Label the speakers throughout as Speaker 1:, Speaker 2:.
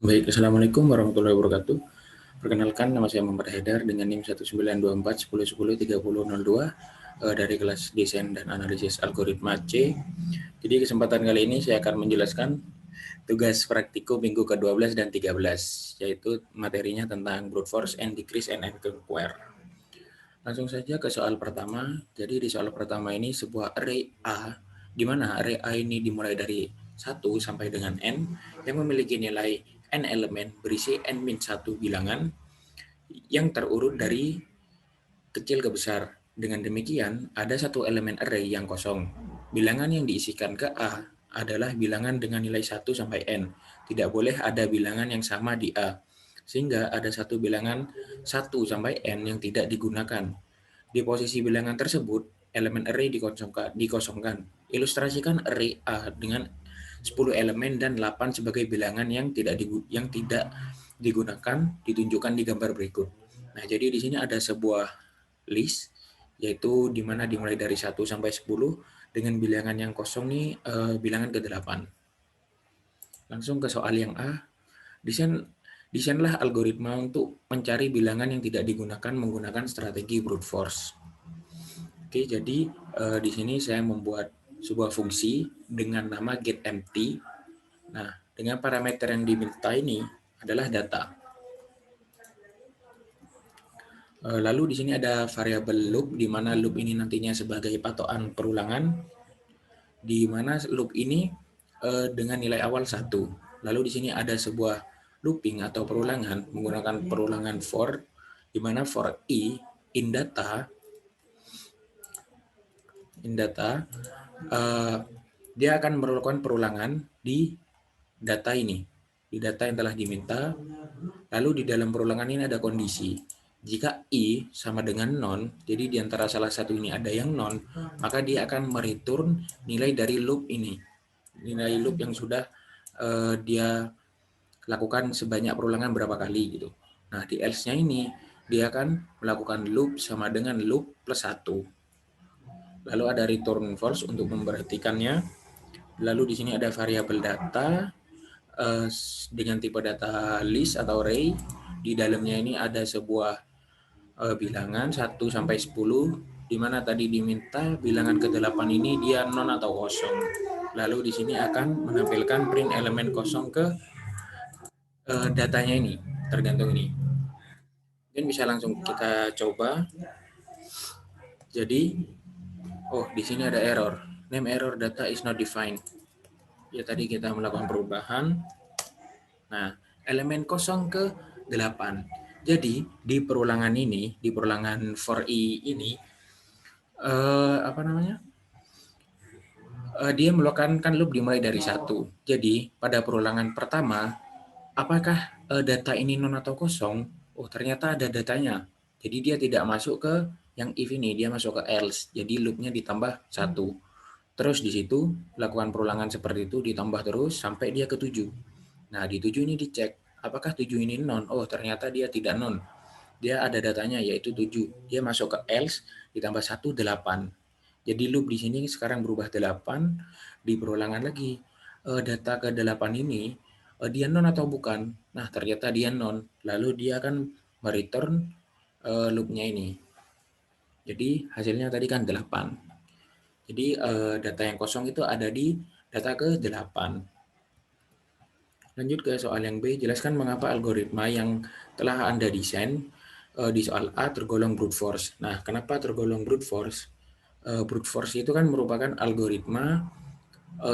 Speaker 1: Baik, Assalamualaikum warahmatullahi wabarakatuh. Perkenalkan, nama saya Muhammad Haidar dengan NIM 192410103002 dari kelas Desain dan Analisis Algoritma C. Jadi kesempatan kali ini saya akan menjelaskan tugas praktikum minggu ke-12 dan 13, yaitu materinya tentang brute force and decrease and conquer. Langsung saja ke soal pertama. Jadi di soal pertama ini sebuah array A, di mana array A ini dimulai dari 1 sampai dengan N, yang memiliki nilai N elemen berisi N-1 bilangan yang terurut dari kecil ke besar. Dengan demikian, ada satu elemen array yang kosong. Bilangan yang diisikan ke A adalah bilangan dengan nilai 1 sampai N. Tidak boleh ada bilangan yang sama di A, sehingga ada satu bilangan 1 sampai N yang tidak digunakan. Di posisi bilangan tersebut, elemen array dikosongkan. Ilustrasikan array A dengan 10 elemen dan 8 sebagai bilangan yang tidak digunakan ditunjukkan di gambar berikut. Nah, jadi di sini ada sebuah list, yaitu di mana dimulai dari 1 sampai 10 dengan bilangan yang kosong nih, bilangan ke-8. Langsung ke soal yang A. Desainlah algoritma untuk mencari bilangan yang tidak digunakan menggunakan strategi brute force. Oke, jadi di sini saya membuat sebuah fungsi dengan nama getEmpty. Nah, dengan parameter yang diminta ini adalah data. Lalu di sini ada variabel loop, di mana loop ini nantinya sebagai patokan perulangan, di mana loop ini dengan nilai awal 1. Lalu di sini ada sebuah looping atau perulangan menggunakan perulangan for, di mana for i in data dia akan melakukan perulangan di data ini, di data yang telah diminta. Lalu di dalam perulangan ini ada kondisi. Jika i sama dengan non, jadi di antara salah satu ini ada yang non, maka dia akan mereturn nilai dari loop ini. Nilai loop yang sudah dia lakukan sebanyak perulangan berapa kali gitu. Nah, di else-nya ini dia akan melakukan loop sama dengan loop plus 1. Lalu ada return false untuk memperhatikannya. Lalu di sini ada variabel data dengan tipe data list atau array. Di dalamnya ini ada sebuah bilangan 1 sampai 10, di mana tadi diminta bilangan ke-8 ini dia non atau kosong. Lalu di sini akan menampilkan print elemen kosong ke datanya ini, tergantung ini. Mungkin bisa langsung kita coba. Jadi, di sini ada error. Name error data is not defined. Ya, tadi kita melakukan perubahan. Nah, elemen kosong ke 8. Jadi, di perulangan ini, di perulangan for i ini, dia melakukan loop dimulai dari 1. Jadi, pada perulangan pertama, apakah data ini non atau kosong? Oh, ternyata ada datanya. Jadi, dia tidak masuk ke yang if ini, dia masuk ke else. Jadi, loopnya ditambah 1. Terus di situ, lakukan perulangan seperti itu, ditambah terus sampai dia ke 7. Nah, di 7 ini dicek, apakah 7 ini non? Oh, ternyata dia tidak non. Dia ada datanya, yaitu 7. Dia masuk ke else, ditambah 1, 8. Jadi loop di sini sekarang berubah 8, di perulangan lagi. Data ke-8 ini, dia non atau bukan? Nah, ternyata dia non. Lalu dia akan mereturn loopnya ini. Jadi hasilnya tadi kan 8. Jadi data yang kosong itu ada di data ke-8. Lanjut ke soal yang B, jelaskan mengapa algoritma yang telah Anda desain di soal A tergolong brute force. Nah, kenapa tergolong brute force? Brute force itu kan merupakan algoritma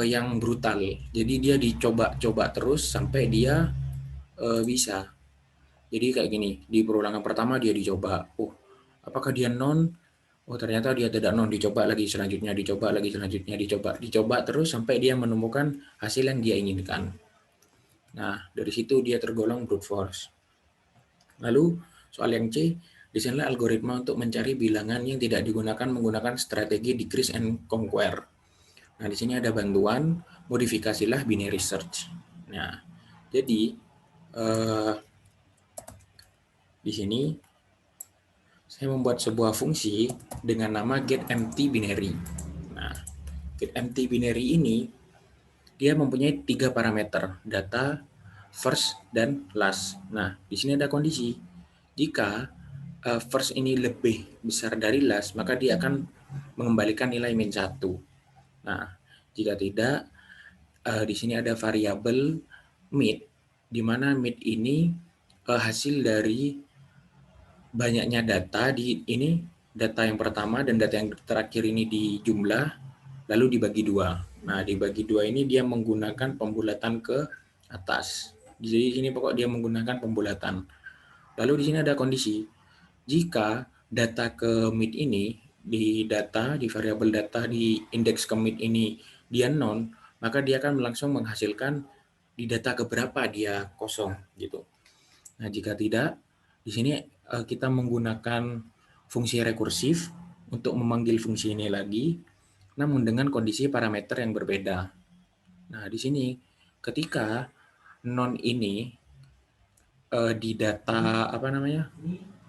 Speaker 1: yang brutal. Jadi dia dicoba-coba terus sampai dia bisa. Jadi kayak gini, di perulangan pertama dia dicoba. Oh, apakah dia non? Oh, ternyata dia tidak non. Dicoba lagi selanjutnya, dicoba lagi selanjutnya, dicoba terus sampai dia menemukan hasil yang dia inginkan. Nah, dari situ dia tergolong brute force. Lalu, soal yang C, desainlah algoritma untuk mencari bilangan yang tidak digunakan menggunakan strategi decrease and conquer. Nah, di sini ada bantuan, modifikasilah binary search. Nah, jadi di sini saya membuat sebuah fungsi dengan nama getEmptyBinary. Nah, getEmptyBinary ini dia mempunyai 3 parameter, data, first dan last. Nah, di sini ada kondisi. Jika first ini lebih besar dari last, maka dia akan mengembalikan nilai -1. Nah, jika tidak, di sini ada variabel mid, di mana mid ini hasil dari banyaknya data di ini, data yang pertama dan data yang terakhir ini dijumlah lalu dibagi 2. Nah, dibagi 2 ini dia menggunakan pembulatan ke atas. Jadi di sini pokok dia menggunakan pembulatan. Lalu di sini ada kondisi. Jika data ke mid ini di variabel data di indeks ke mid ini dia non, maka dia akan langsung menghasilkan di data keberapa dia kosong gitu. Nah, jika tidak, di sini kita menggunakan fungsi rekursif untuk memanggil fungsi ini lagi, namun dengan kondisi parameter yang berbeda. Nah, di sini ketika non ini di data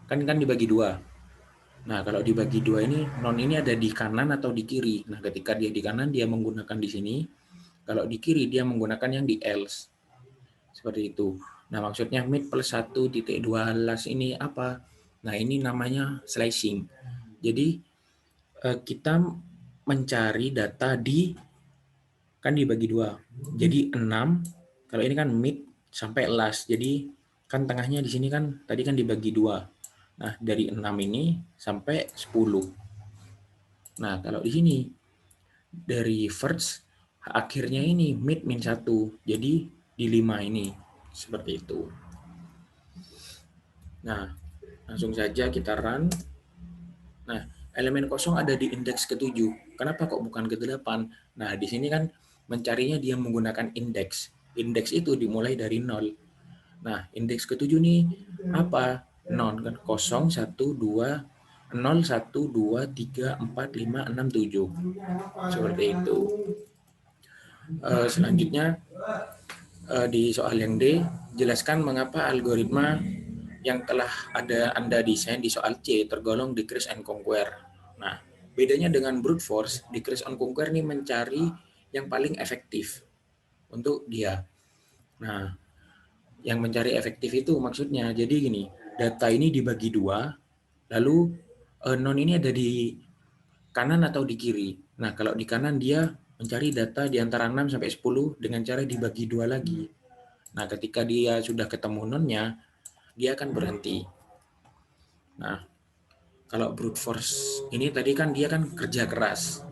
Speaker 1: kan dibagi 2. Nah, kalau dibagi 2 ini non ini ada di kanan atau di kiri. Nah, ketika dia di kanan dia menggunakan di sini, kalau di kiri dia menggunakan yang di else. Seperti itu. Nah, maksudnya mid plus 1.2 last ini apa? Nah, ini namanya slicing. Jadi kita mencari data kan dibagi 2. Jadi 6, kalau ini kan mid sampai last. Jadi kan tengahnya di sini kan tadi kan dibagi 2. Nah, dari 6 ini sampai 10. Nah, kalau di sini dari first akhirnya ini mid -1. Jadi di 5 ini seperti itu. Nah, langsung saja kita run. Nah, elemen kosong ada di indeks ke-7. Kenapa kok bukan ke-8? Nah, di sini kan mencarinya dia menggunakan indeks. Indeks itu dimulai dari 0. Nah, indeks ke-7 nih apa? 0 kan 0 1 2 0 1 2 3 4 5 6 7. Seperti itu. Selanjutnya di soal yang D, jelaskan mengapa algoritma yang telah Anda desain di soal C tergolong decrease and conquer. Nah, bedanya dengan brute force, decrease and conquer ini mencari yang paling efektif untuk dia. Nah, yang mencari efektif itu maksudnya, jadi gini, data ini dibagi 2, lalu non ini ada di kanan atau di kiri. Nah, kalau di kanan dia mencari data di antara 6 sampai 10 dengan cara dibagi 2 lagi. Nah, ketika dia sudah ketemu nonnya, dia akan berhenti. Nah, kalau brute force ini tadi kan dia kan kerja keras.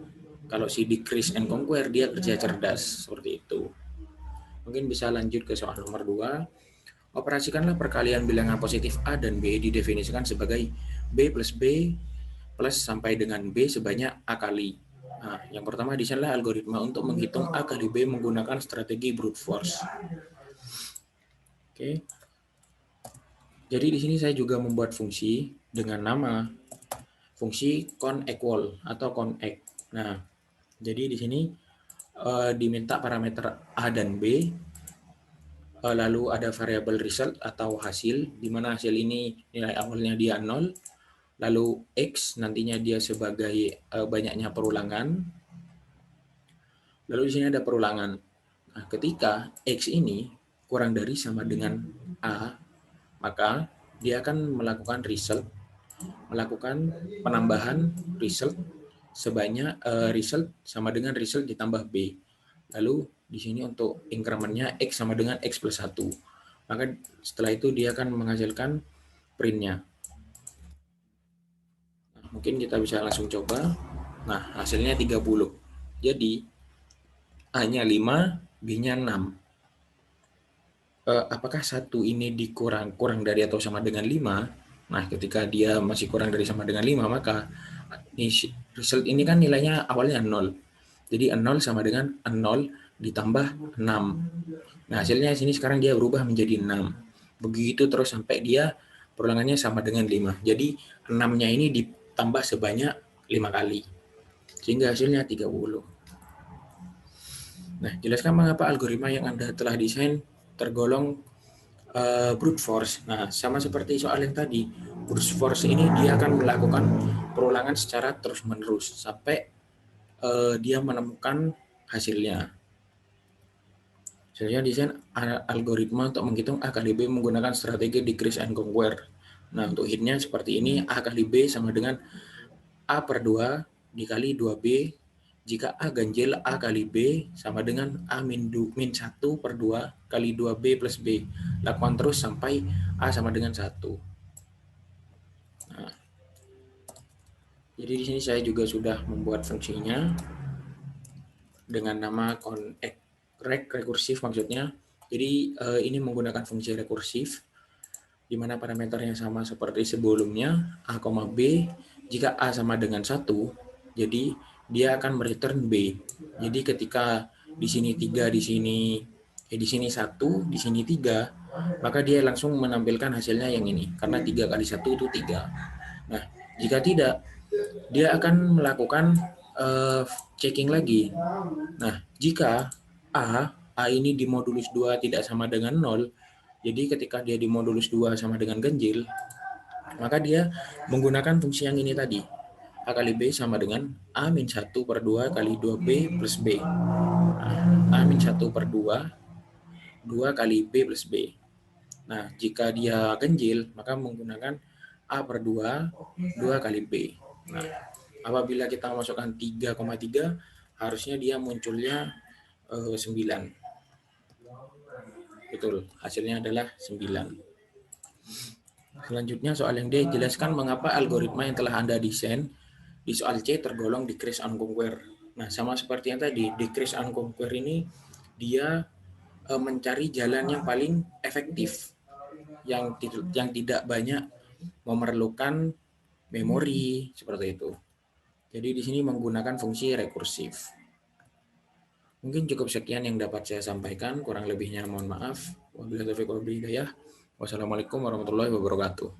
Speaker 1: Kalau si decrease and conquer dia kerja cerdas, seperti itu. Mungkin bisa lanjut ke soal nomor 2. Operasikanlah perkalian bilangan positif A dan B didefinisikan sebagai B plus B plus sampai dengan B sebanyak A kali. Nah, yang pertama desainlah algoritma untuk menghitung A kali B menggunakan strategi brute force. Oke. Jadi di sini saya juga membuat fungsi dengan nama fungsi conequal atau coneq. Nah, jadi di sini diminta parameter A dan B, lalu ada variabel result atau hasil, di mana hasil ini nilai awalnya dia 0, lalu X nantinya dia sebagai banyaknya perulangan, lalu di sini ada perulangan. Nah, ketika X ini kurang dari sama dengan A, maka dia akan melakukan melakukan penambahan result sebanyak result sama dengan result ditambah B. Lalu di sini untuk incrementnya X sama dengan X plus 1. Maka setelah itu dia akan menghasilkan printnya. Nah, mungkin kita bisa langsung coba. Nah, hasilnya 30. Jadi A-nya 5, B-nya 6. Apakah 1 ini kurang dari atau sama dengan 5? Nah, ketika dia masih kurang dari sama dengan 5, maka result ini kan nilainya awalnya 0. Jadi 0 sama dengan 0 ditambah 6. Nah, hasilnya sini sekarang dia berubah menjadi 6. Begitu terus sampai dia perulangannya sama dengan 5. Jadi 6-nya ini ditambah sebanyak 5 kali. Sehingga hasilnya 30. Nah, jelaskan mengapa algoritma yang Anda telah desain tergolong brute force. Nah, sama seperti soal yang tadi, brute force ini dia akan melakukan perulangan secara terus-menerus sampai dia menemukan hasilnya. Selanjutnya desain algoritma untuk menghitung A kali B menggunakan strategi decrease and conquer. Nah, untuk hitnya seperti ini, A kali B sama dengan A per 2 dikali 2B. Jika A ganjil, A kali B sama dengan A min 1 per 2 kali 2B plus B. Lakukan terus sampai A sama dengan 1. Nah, jadi di sini saya juga sudah membuat fungsinya dengan nama rekursif maksudnya. Jadi ini menggunakan fungsi rekursif di mana parameternya sama seperti sebelumnya, A, B. Jika A sama dengan 1, jadi dia akan mereturn B. Jadi ketika di sini 3, di sini 1, di sini 3, maka dia langsung menampilkan hasilnya yang ini. Karena 3 kali 1 itu 3. Nah, jika tidak, dia akan melakukan checking lagi. Nah, jika A ini di modulus 2 tidak sama dengan 0, jadi ketika dia di modulus 2 sama dengan ganjil, maka dia menggunakan fungsi yang ini tadi. A kali B sama dengan A min 1 per 2 kali 2B plus B. Nah, A min 1 per 2, 2 kali B plus B. Nah, jika dia ganjil, maka menggunakan A per 2, 2 kali B. Nah, apabila kita masukkan 3,3, harusnya dia munculnya 9. Betul, hasilnya adalah 9. Selanjutnya soal yang D, jelaskan mengapa algoritma yang telah Anda desain di soal C tergolong decrease and conquer. Nah, sama seperti yang tadi, decrease and conquer ini dia mencari jalan yang paling efektif, yang tidak banyak memerlukan memori, seperti itu. Jadi di sini menggunakan fungsi rekursif. Mungkin cukup sekian yang dapat saya sampaikan, kurang lebihnya mohon maaf. Wabillahi taufiq wal hidayah. Wassalamualaikum warahmatullahi wabarakatuh.